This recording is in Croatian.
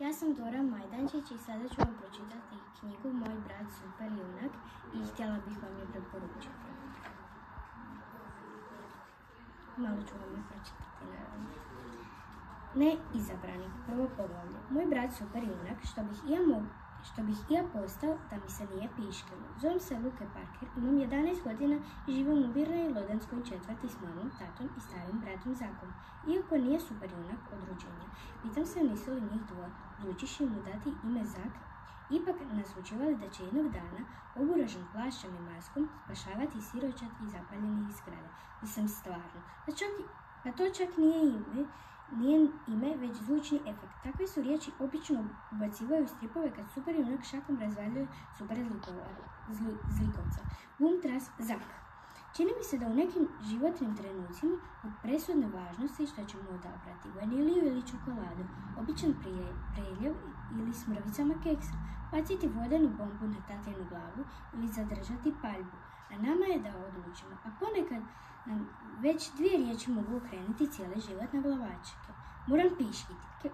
Ja sam Dora Majdančić i sada ću vam pročitati knjigu Moj brat super junak i htjela bih vam je preporučiti. Malo ću vam je pročitati, naravno. Neizabrani, prvo poglavlje. Moj brat super junak, što bih i ja postao da mi se nije piškilo. Zovem se Luke Parker, imam 11 godina i živim u mirnoj Lodenskoj četvrti s mamom, tatom i starim bratom Zakom. Iako nije super junak od rođenja, pitam se nisu li njih dvoje, odlučiši mu dati ime Zak, ipak nas učivali da će jednog dana, oburožen plašćem i maskom, spašavati siročad i zapaljenih zgrada. Mislim stvarno, pa to čak nije ime, već zvučni efekt. Takve su riječi obično ubacivaju stripove kad super junak šakom razvaljuje super zlikovca. Bum tras Zak. Čini mi se da u nekim životnim trenucima od presudne važnosti što ćemo odabrati vaniliju ili čokoladu, običan preljev ili s mrvicama keksa, baciti vodenu bombu na tatinu glavu ili zadržati paljbu. A nama je da odlučimo, a ponekad nam već 2 riječi mogu okrenuti cijeli život na glavačke. Moram piškiti.